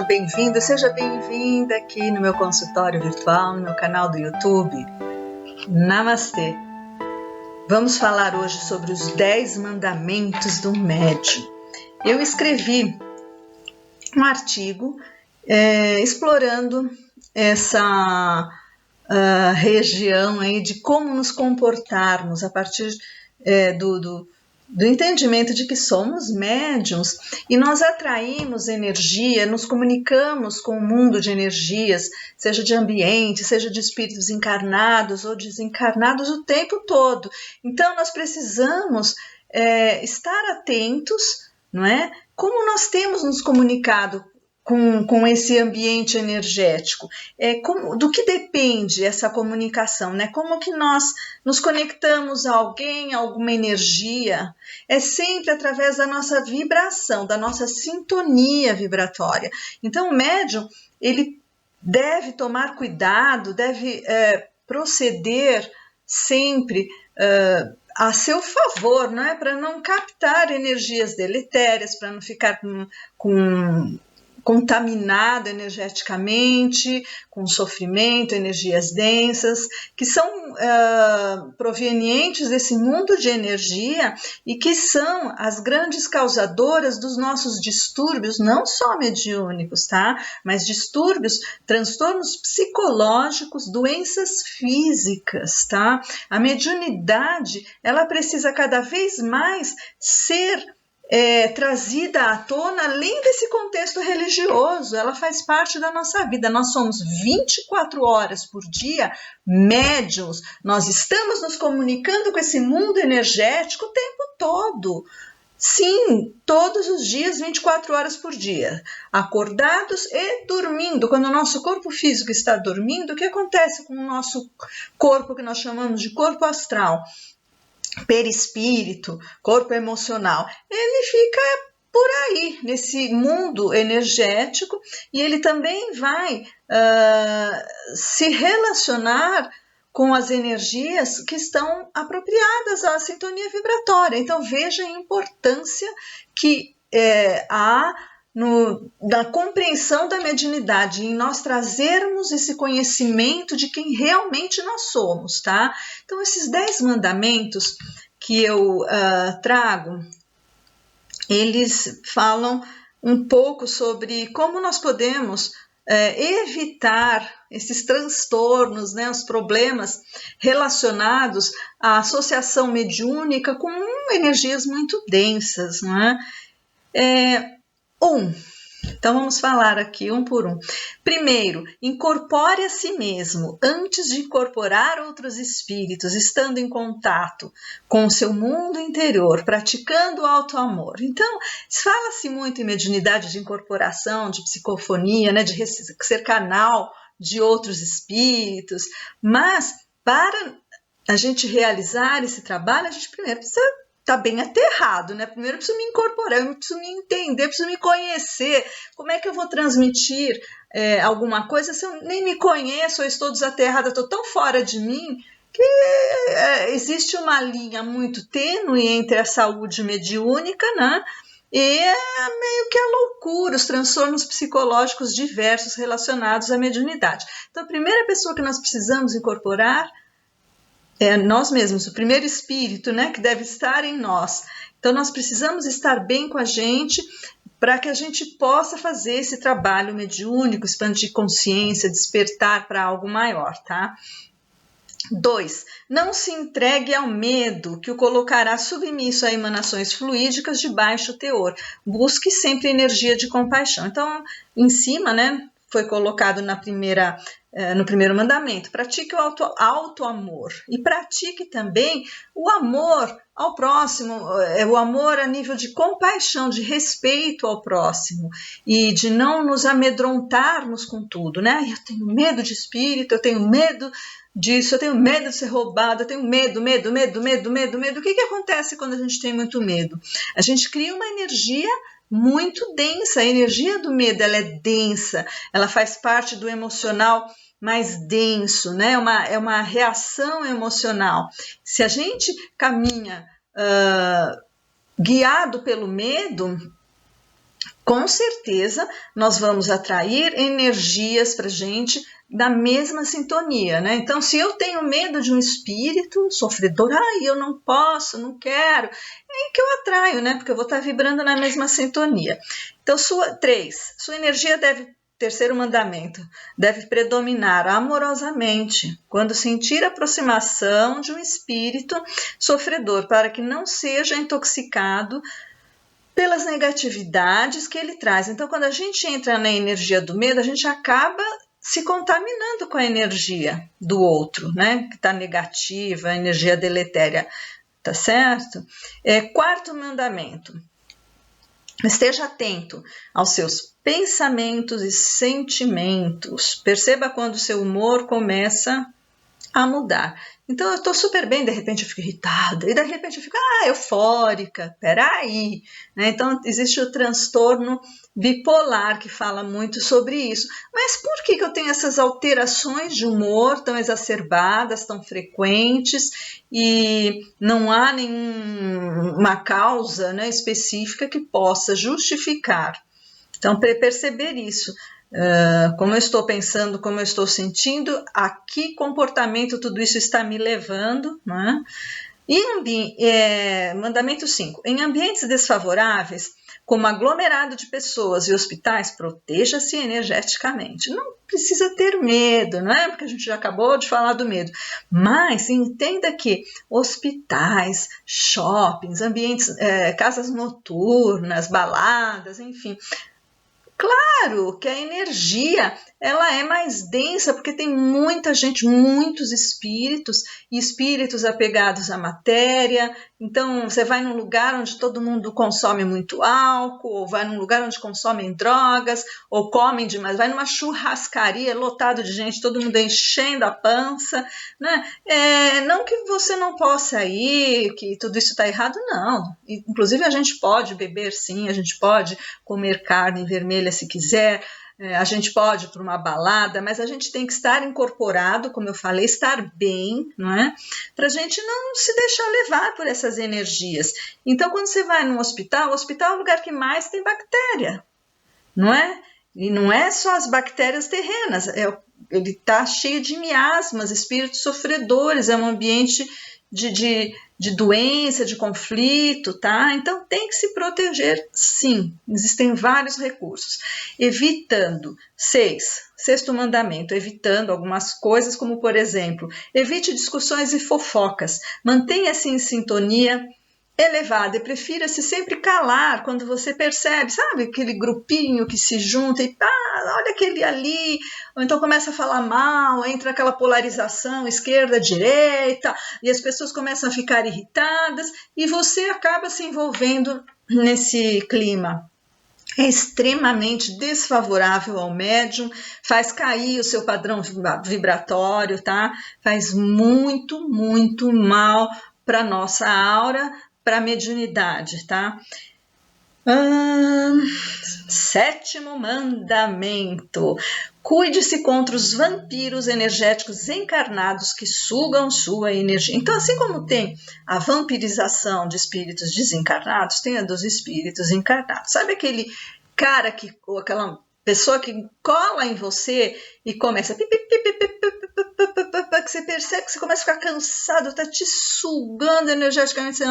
seja bem-vindo, seja bem-vinda aqui no meu consultório virtual, no meu canal do YouTube. Namastê! Vamos falar hoje sobre os 10 mandamentos do médium. Eu escrevi um artigo explorando essa região aí de como nos comportarmos a partir do entendimento de que somos médiuns e nós atraímos energia, nos comunicamos com o mundo de energias, seja de ambiente, seja de espíritos encarnados ou desencarnados o tempo todo. Então nós precisamos estar atentos, não é? Como nós temos nos comunicado com esse ambiente energético, do que depende essa comunicação, né? Como que nós nos conectamos a alguém, a alguma energia? É sempre através da nossa vibração, da nossa sintonia vibratória. Então o médium, ele deve tomar cuidado, deve proceder sempre a seu favor, não é? Para não captar energias deletérias, para não ficar contaminado energeticamente, com sofrimento, energias densas, que são provenientes desse mundo de energia e que são as grandes causadoras dos nossos distúrbios, não só mediúnicos, tá? Mas distúrbios, transtornos psicológicos, doenças físicas, tá? A mediunidade, ela precisa cada vez mais ser trazida à tona, além desse contexto religioso, ela faz parte da nossa vida. Nós somos 24 horas por dia médiuns, nós estamos nos comunicando com esse mundo energético o tempo todo. Sim, todos os dias, 24 horas por dia, acordados e dormindo. Quando o nosso corpo físico está dormindo, o que acontece com o nosso corpo, que nós chamamos de corpo astral? Perispírito, corpo emocional, ele fica por aí, nesse mundo energético, e ele também vai se relacionar com as energias que estão apropriadas à sintonia vibratória. Então veja a importância que há da compreensão da mediunidade, em nós trazermos esse conhecimento de quem realmente nós somos, tá? Então, esses 10 mandamentos que eu trago, eles falam um pouco sobre como nós podemos evitar esses transtornos, né, os problemas relacionados à associação mediúnica com energias muito densas, não é? Então vamos falar aqui um por um. Primeiro, incorpore a si mesmo antes de incorporar outros espíritos, estando em contato com o seu mundo interior, praticando o autoamor. Então, fala-se muito em mediunidade de incorporação, de psicofonia, né, de ser canal de outros espíritos, mas para a gente realizar esse trabalho, a gente primeiro precisa tá bem aterrado, né? Primeiro eu preciso me incorporar, eu preciso me entender, eu preciso me conhecer. Como é que eu vou transmitir alguma coisa se eu nem me conheço, eu estou desaterrada, estou tão fora de mim que existe uma linha muito tênue entre a saúde mediúnica, né? E meio que a loucura, os transtornos psicológicos diversos relacionados à mediunidade. Então, a primeira pessoa que nós precisamos incorporar nós mesmos, o primeiro espírito, né, que deve estar em nós. Então, nós precisamos estar bem com a gente para que a gente possa fazer esse trabalho mediúnico, expandir consciência, despertar para algo maior, tá? 2. Não se entregue ao medo que o colocará submisso a emanações fluídicas de baixo teor. Busque sempre energia de compaixão. Então, em cima, né, foi colocado no primeiro mandamento, pratique o autoamor e pratique também o amor ao próximo, o amor a nível de compaixão, de respeito ao próximo e de não nos amedrontarmos com tudo, né? Eu tenho medo de espírito, eu tenho medo disso, eu tenho medo de ser roubado, eu tenho medo. O que acontece quando a gente tem muito medo? A gente cria uma energia muito densa, a energia do medo, ela é densa, ela faz parte do emocional mais denso, né? É uma reação emocional. Se a gente caminha guiado pelo medo, com certeza nós vamos atrair energias para a gente da mesma sintonia, né? Então, se eu tenho medo de um espírito sofredor, eu não posso, não quero, é aí que eu atraio, né? Porque eu vou estar vibrando na mesma sintonia. Então, sua energia deve, terceiro mandamento, deve predominar amorosamente quando sentir a aproximação de um espírito sofredor, para que não seja intoxicado pelas negatividades que ele traz. Então, quando a gente entra na energia do medo, a gente acaba se contaminando com a energia do outro, né? Que está negativa, a energia deletéria, tá certo? Quarto mandamento: esteja atento aos seus pensamentos e sentimentos. Perceba quando o seu humor começa a mudar. Então, eu estou super bem, de repente eu fico irritada, e de repente eu fico eufórica, peraí, né? Então, existe o transtorno bipolar, que fala muito sobre isso. Mas por que eu tenho essas alterações de humor tão exacerbadas, tão frequentes, e não há nenhuma causa, né, específica que possa justificar? Então, perceber isso. Como eu estou pensando, como eu estou sentindo, a que comportamento tudo isso está me levando, né? Mandamento 5. Em ambientes desfavoráveis, como aglomerado de pessoas e hospitais, proteja-se energeticamente. Não precisa ter medo, não é? Porque a gente já acabou de falar do medo. Mas entenda que hospitais, shoppings, ambientes, casas noturnas, baladas, enfim, claro que a energia ela é mais densa, porque tem muita gente, muitos espíritos, e espíritos apegados à matéria. Então, você vai num lugar onde todo mundo consome muito álcool, ou vai num lugar onde consomem drogas, ou comem demais, vai numa churrascaria lotado de gente, todo mundo enchendo a pança, né? Não que você não possa ir, que tudo isso está errado, não. Inclusive, a gente pode beber sim, a gente pode comer carne vermelha se quiser, a gente pode ir para uma balada, mas a gente tem que estar incorporado, como eu falei, estar bem, não é? Para a gente não se deixar levar por essas energias. Então, quando você vai num hospital, o hospital é o lugar que mais tem bactéria, não é? E não é só as bactérias terrenas, ele está cheio de miasmas, espíritos sofredores, é um ambiente de doença, de conflito, tá? Então, tem que se proteger, sim. Existem vários recursos. Evitando, sexto mandamento, evitando algumas coisas, como, por exemplo, evite discussões e fofocas. Mantenha-se em sintonia elevada e prefira-se sempre calar quando você percebe, sabe, aquele grupinho que se junta e olha aquele ali, ou então começa a falar mal, entra aquela polarização esquerda-direita e as pessoas começam a ficar irritadas e você acaba se envolvendo nesse clima. É extremamente desfavorável ao médium, faz cair o seu padrão vibratório, tá? Faz muito, muito mal para a nossa aura, para a mediunidade, tá? Sétimo mandamento: cuide-se contra os vampiros energéticos encarnados que sugam sua energia. Então, assim como tem a vampirização de espíritos desencarnados, tem a dos espíritos encarnados. Sabe aquele cara ou aquela pessoa que cola em você e começa que você percebe que você começa a ficar cansado, tá te sugando energeticamente, você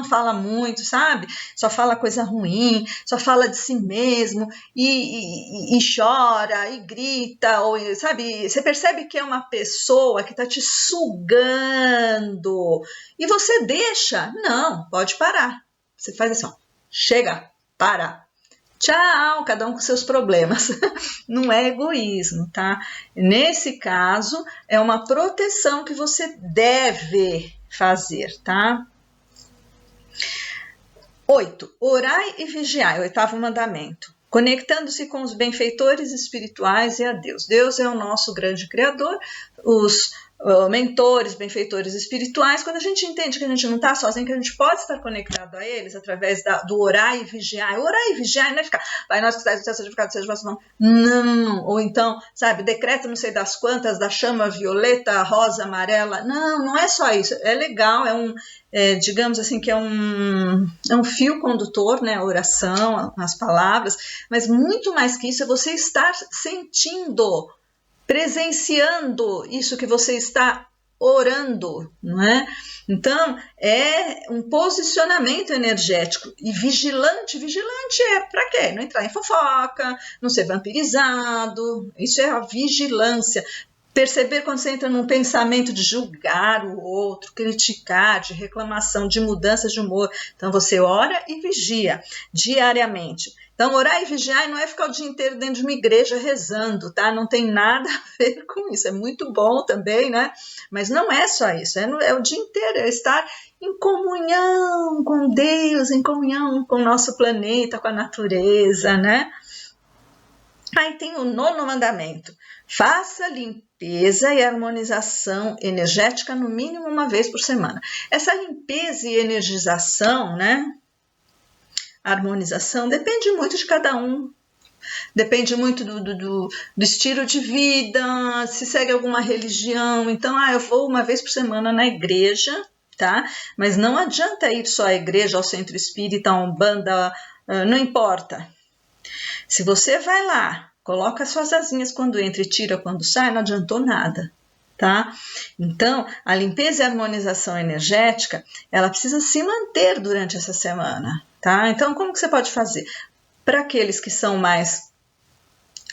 fala muito, sabe? Só fala coisa ruim, só fala de si mesmo e chora e grita, ou, sabe? Você percebe que é uma pessoa que tá te sugando e você deixa? Não, pode parar. Você faz assim, chega, para. Tchau, cada um com seus problemas. Não é egoísmo, tá? Nesse caso, é uma proteção que você deve fazer, tá? 8. Orai e vigiai, 8º mandamento. Conectando-se com os benfeitores espirituais e a Deus. Deus é o nosso grande criador, os mentores, benfeitores espirituais, quando a gente entende que a gente não está sozinho, que a gente pode estar conectado a eles através do orar e vigiar. Orar e vigiar não é ficar, Pai nosso que estás no céu, santificado seja o vosso nome. Não. Ou então, sabe, decreto não sei das quantas, da chama violeta, rosa, amarela. Não é só isso. É legal, digamos assim, que é um fio condutor, né, a oração, as palavras, mas muito mais que isso é você estar sentindo, presenciando isso que você está orando, não é? Então, é um posicionamento energético. E vigilante é para quê? Não entrar em fofoca, não ser vampirizado. Isso é a vigilância. Perceber quando você entra num pensamento de julgar o outro, criticar, de reclamação, de mudanças de humor. Então, você ora e vigia diariamente. Então, orar e vigiar não é ficar o dia inteiro dentro de uma igreja rezando, tá? Não tem nada a ver com isso. É muito bom também, né? Mas não é só isso. É o dia inteiro, é estar em comunhão com Deus, em comunhão com o nosso planeta, com a natureza, né? Aí tem o 9º mandamento. Faça limpeza e harmonização energética no mínimo uma vez por semana. Essa limpeza e energização, né? Harmonização depende muito de cada um. Depende muito do estilo de vida, se segue alguma religião. Então, eu vou uma vez por semana na igreja, tá? Mas não adianta ir só à igreja, ao centro espírita, à Umbanda, não importa. Se você vai lá, coloca suas asinhas quando entra e tira quando sai, não adiantou nada, tá? Então, a limpeza e a harmonização energética, ela precisa se manter durante essa semana, tá? Então, como que você pode fazer? Para aqueles que são mais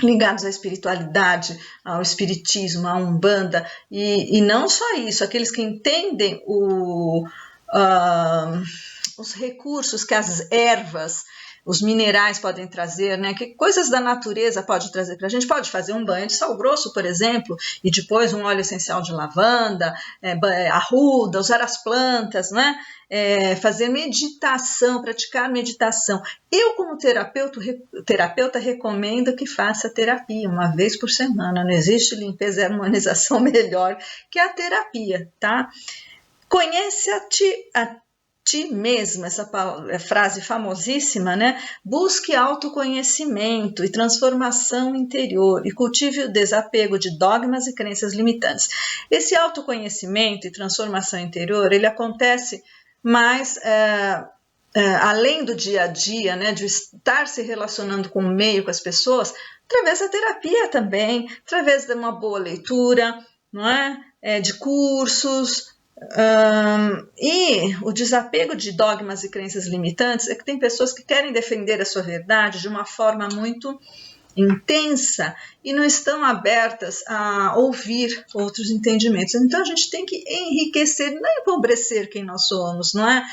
ligados à espiritualidade, ao espiritismo, à Umbanda, e não só isso, aqueles que entendem os recursos que as ervas, os minerais podem trazer, né? Que coisas da natureza pode trazer para a gente? Pode fazer um banho de sal grosso, por exemplo, e depois um óleo essencial de lavanda, arruda, usar as plantas, né? Fazer meditação, praticar meditação. Eu, como terapeuta, recomendo que faça terapia uma vez por semana. Não existe limpeza e harmonização melhor que a terapia, tá? Conhece a ti mesmo, essa frase famosíssima, né? Busque autoconhecimento e transformação interior e cultive o desapego de dogmas e crenças limitantes. Esse autoconhecimento e transformação interior, ele acontece mais além do dia a dia, né? De estar se relacionando com o meio, com as pessoas, através da terapia também, através de uma boa leitura, não é? De cursos. E o desapego de dogmas e crenças limitantes é que tem pessoas que querem defender a sua verdade de uma forma muito intensa e não estão abertas a ouvir outros entendimentos. Então a gente tem que enriquecer, não empobrecer quem nós somos, não é?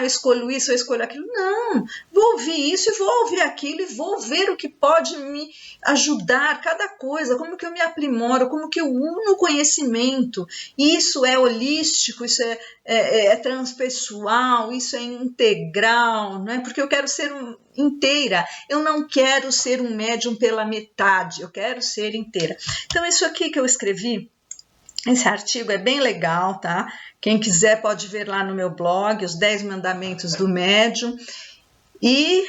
Eu escolho isso, eu escolho aquilo. Não, vou ouvir isso e vou ouvir aquilo e vou ver o que pode me ajudar, cada coisa, como que eu me aprimoro, como que eu uno o conhecimento. Isso é holístico, isso é transpessoal, isso é integral, não é? Porque eu quero ser inteira, eu não quero ser um médium pela metade, eu quero ser inteira. Então isso aqui que eu escrevi, esse artigo é bem legal, tá? Quem quiser pode ver lá no meu blog, os 10 mandamentos do médium, e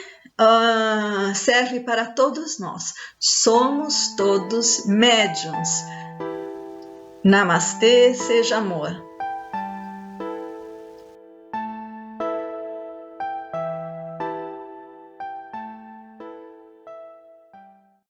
serve para todos nós. Somos todos médiums. Namastê, seja amor.